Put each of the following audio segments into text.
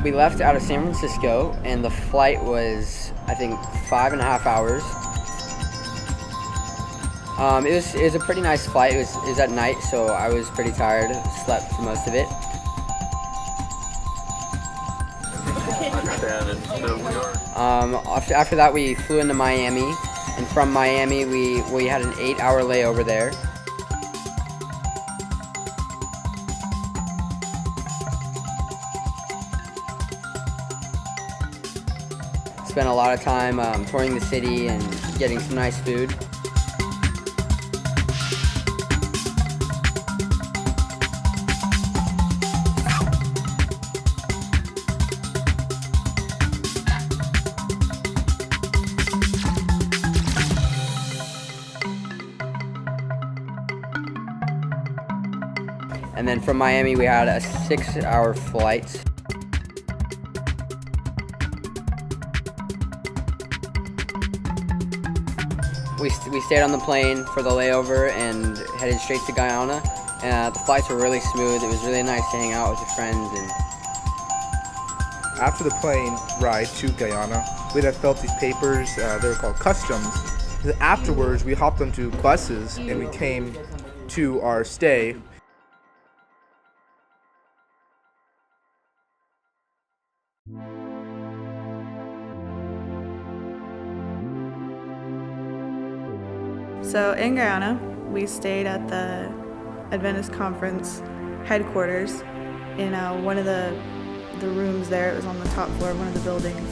We left out of San Francisco, and the flight was, I think, 5.5 hours. It was a pretty nice flight. It was at night, so I was pretty tired. Slept for most of it. After that, we flew into Miami, and from Miami, we had an 8-hour layover there. Spent a lot of time touring the city and getting some nice food. And then from Miami, we had a 6-hour flight. We stayed on the plane for the layover and headed straight to Guyana. The flights were really smooth. It was really nice to hang out with your friends. And after the plane ride to Guyana, we had filled these papers. They were called customs. And afterwards, we hopped onto buses and we came to our stay. So in Guyana, we stayed at the Adventist conference headquarters in one of the rooms there. It was on the top floor of one of the buildings.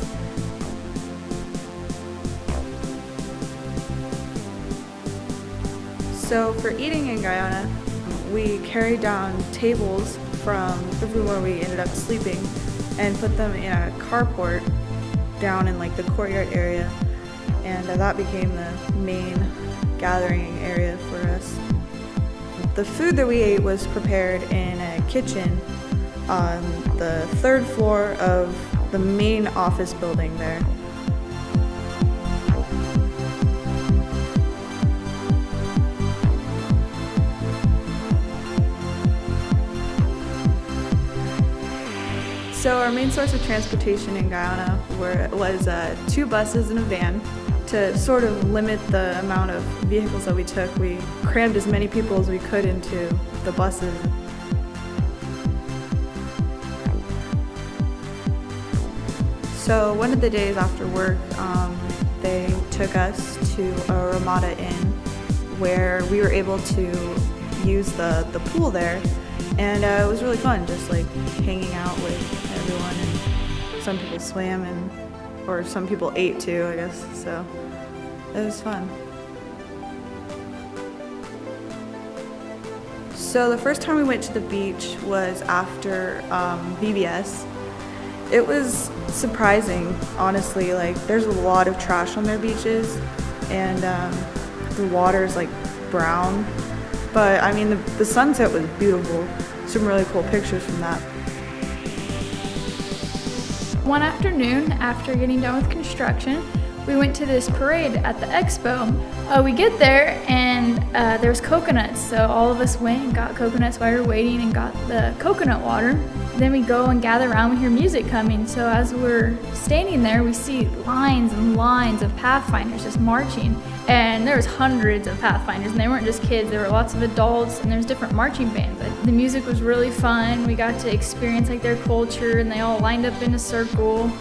So for eating in Guyana, we carried down tables from the room where we ended up sleeping and put them in a carport down in like the courtyard area, and that became the main gathering area for us. The food that we ate was prepared in a kitchen on the 3rd floor of the main office building there. So our main source of transportation in Guyana was 2 buses and a van. To sort of limit the amount of vehicles that we took, we crammed as many people as we could into the buses. So one of the days after work, they took us to a Ramada Inn where we were able to use the pool there, and it was really fun, just like hanging out with everyone. And some people swam or some people ate too, I guess, so it was fun. So the first time we went to the beach was after VBS. It was surprising, honestly. Like, there's a lot of trash on their beaches, and the water's like brown. But I mean, the sunset was beautiful. Some really cool pictures from that. One afternoon, after getting done with construction, we went to this parade at the expo. We get there and there was coconuts, so all of us went and got coconuts while we were waiting and got the coconut water. Then we go and gather around, we hear music coming, so as we're standing there, we see lines and lines of Pathfinders just marching. And there was hundreds of Pathfinders, and they weren't just kids, there were lots of adults, and there's different marching bands. The music was really fun. We got to experience like their culture, and they all lined up in a circle.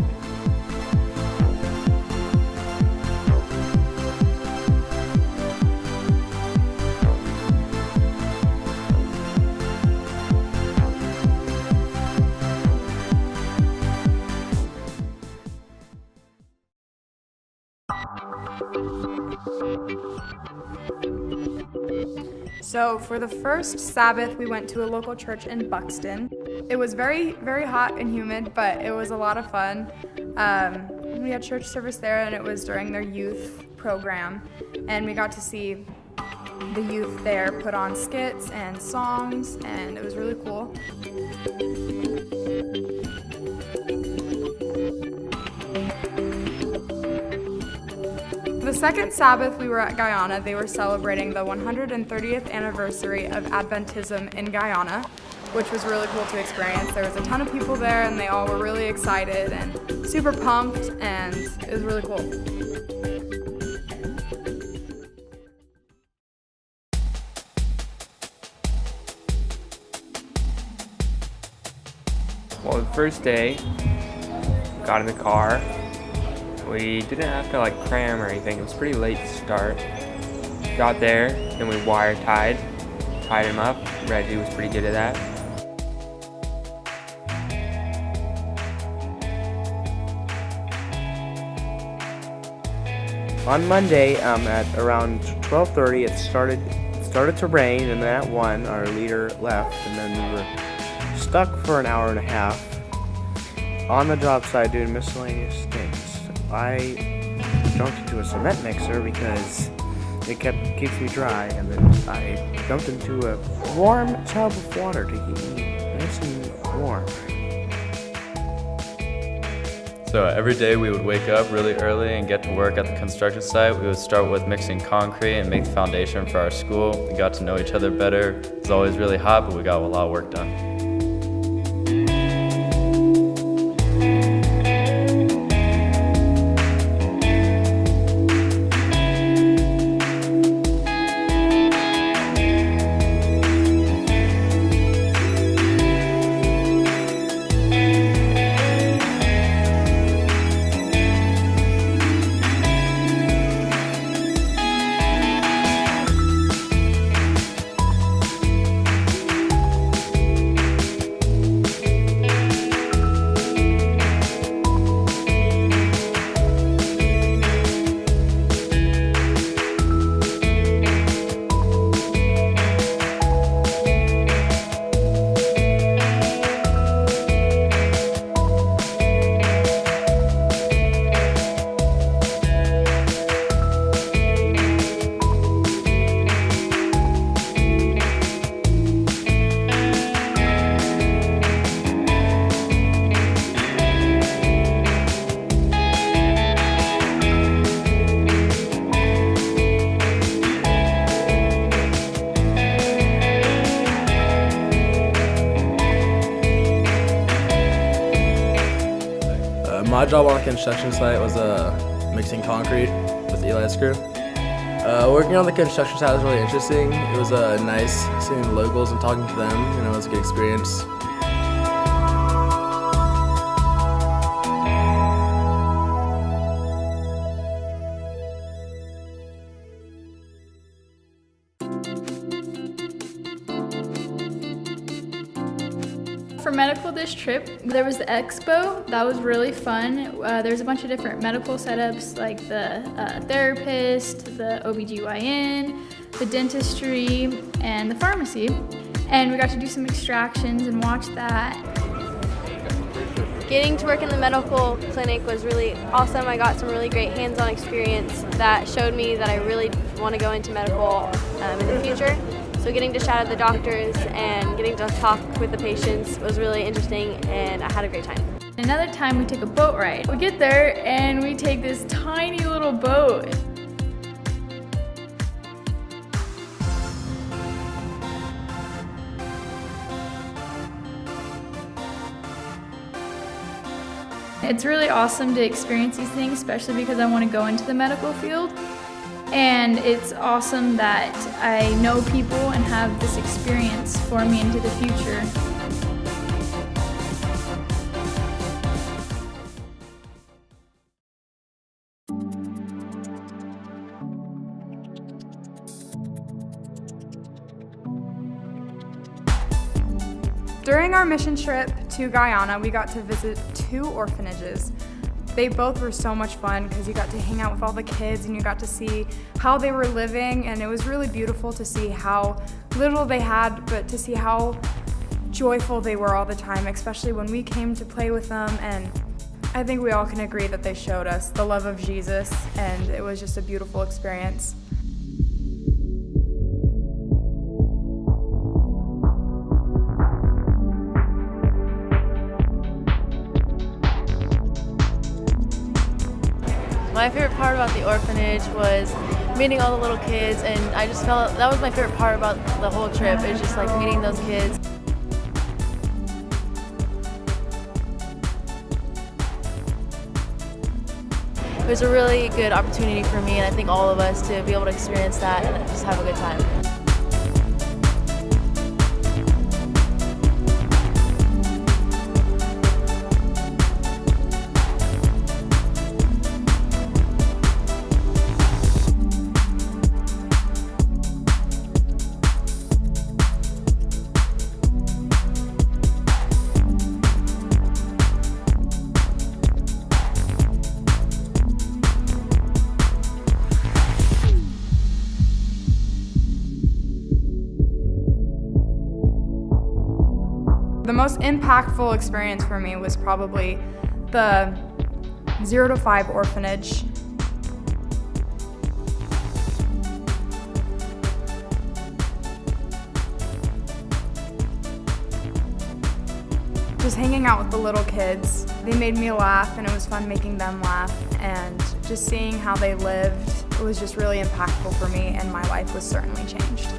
So for the first Sabbath, we went to a local church in Buxton. It was very, very hot and humid, but it was a lot of fun. We had church service there, and it was during their youth program, and we got to see the youth there put on skits and songs, and it was really cool. The second Sabbath we were at Guyana, they were celebrating the 130th anniversary of Adventism in Guyana. which was really cool to experience. There was a ton of people there and they all were really excited and super pumped, and it was really cool. Well, the first day, got in the car. We didn't have to like cram or anything. It was pretty late to start. Got there, then we wire tied him up. Reggie was pretty good at that. On Monday, at around 12:30, it started to rain, and then at 1, our leader left, and then we were stuck for an hour and a half on the job site doing miscellaneous things. I jumped into a cement mixer because it keeps me dry, and then I jumped into a warm tub of water to keep me nice and warm. So every day we would wake up really early and get to work at the construction site. We would start with mixing concrete and make the foundation for our school. We got to know each other better. It was always really hot, but we got a lot of work done. My job on the construction site was mixing concrete with the Eli screw. Working on the construction site was really interesting. It was nice seeing the locals and talking to them. It was a good experience. For medical this trip, there was the expo. That was really fun. There's a bunch of different medical setups like the therapist, the OBGYN, the dentistry, and the pharmacy. And we got to do some extractions and watch that. Getting to work in the medical clinic was really awesome. I got some really great hands-on experience that showed me that I really want to go into medical in the future. So getting to shadow the doctors and getting to talk with the patients was really interesting, and I had a great time. Another time we took a boat ride. We get there and we take this tiny little boat. It's really awesome to experience these things, especially because I want to go into the medical field. And it's awesome that I know people and have this experience for me into the future. During our mission trip to Guyana, we got to visit 2 orphanages. They both were so much fun because you got to hang out with all the kids and you got to see how they were living, and it was really beautiful to see how little they had, but to see how joyful they were all the time, especially when we came to play with them. And I think we all can agree that they showed us the love of Jesus, and it was just a beautiful experience. My favorite part about the orphanage was meeting all the little kids, and I just felt that was my favorite part about the whole trip. It was just like meeting those kids. it was a really good opportunity for me, and I think all of us, to be able to experience that and just have a good time. The most impactful experience for me was probably the 0 to 5 orphanage. Just hanging out with the little kids. They made me laugh, and it was fun making them laugh, and just seeing how they lived, it was just really impactful for me, and my life was certainly changed.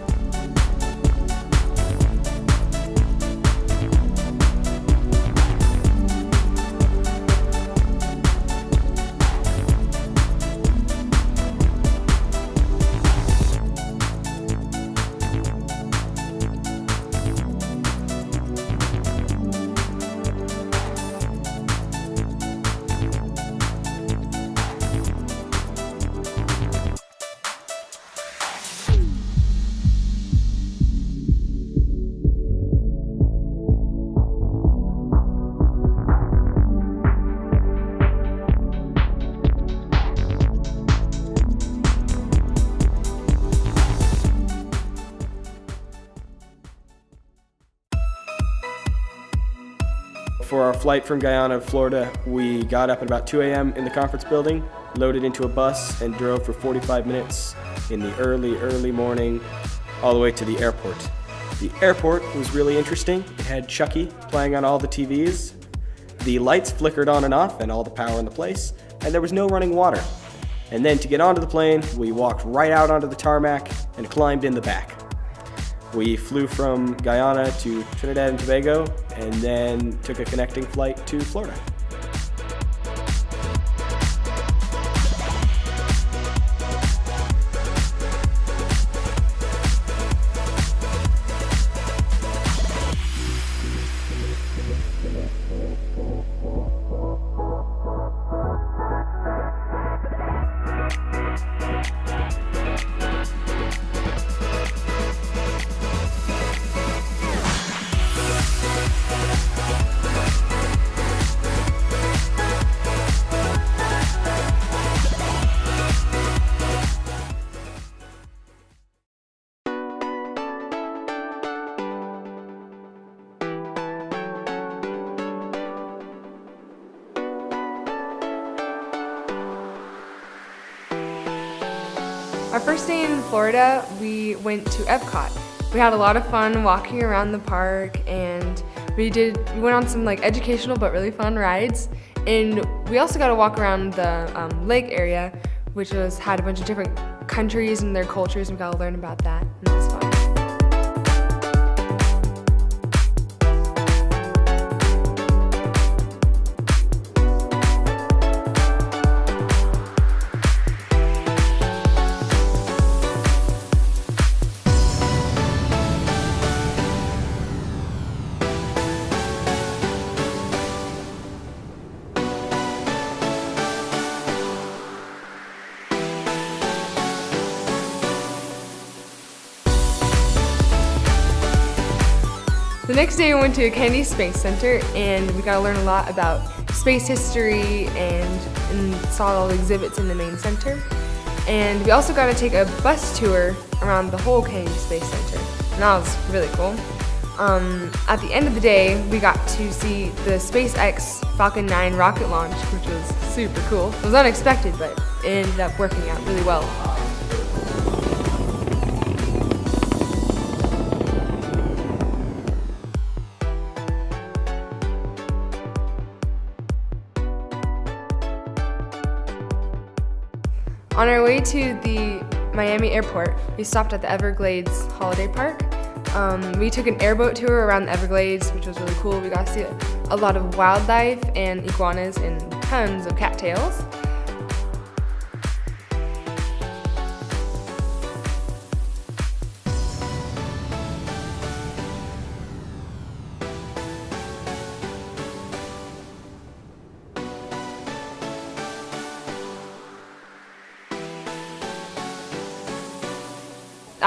For our flight from Guyana, Florida, we got up at about 2 a.m. in the conference building, loaded into a bus, and drove for 45 minutes in the early morning all the way to the airport. The airport was really interesting. It had Chucky playing on all the TVs. The lights flickered on and off and all the power in the place, and there was no running water. And then to get onto the plane, we walked right out onto the tarmac and climbed in the back. We flew from Guyana to Trinidad and Tobago and then took a connecting flight to Florida. Our first day in Florida, we went to Epcot. We had a lot of fun walking around the park, and we went on some educational but really fun rides. And we also got to walk around the lake area, which had a bunch of different countries and their cultures, and we got to learn about that, and it was fun. The next day we went to Kennedy Space Center, and we got to learn a lot about space history and saw all the exhibits in the main center. And we also got to take a bus tour around the whole Kennedy Space Center, and that was really cool. At the end of the day, we got to see the SpaceX Falcon 9 rocket launch, which was super cool. It was unexpected, but it ended up working out really well. On our way to the Miami airport, we stopped at the Everglades Holiday Park. We took an airboat tour around the Everglades, which was really cool. We got to see a lot of wildlife and iguanas and tons of cattails.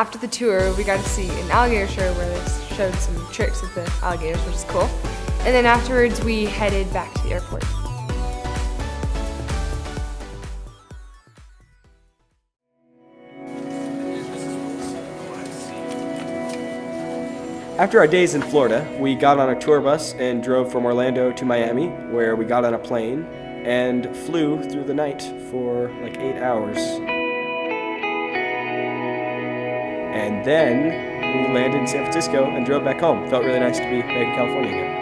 after the tour, we got to see an alligator show where they showed some tricks with the alligators, which is cool. And then afterwards, we headed back to the airport. After our days in Florida, we got on a tour bus and drove from Orlando to Miami, where we got on a plane and flew through the night for like 8 hours. And then we landed in San Francisco and drove back home. Felt really nice to be back in California again.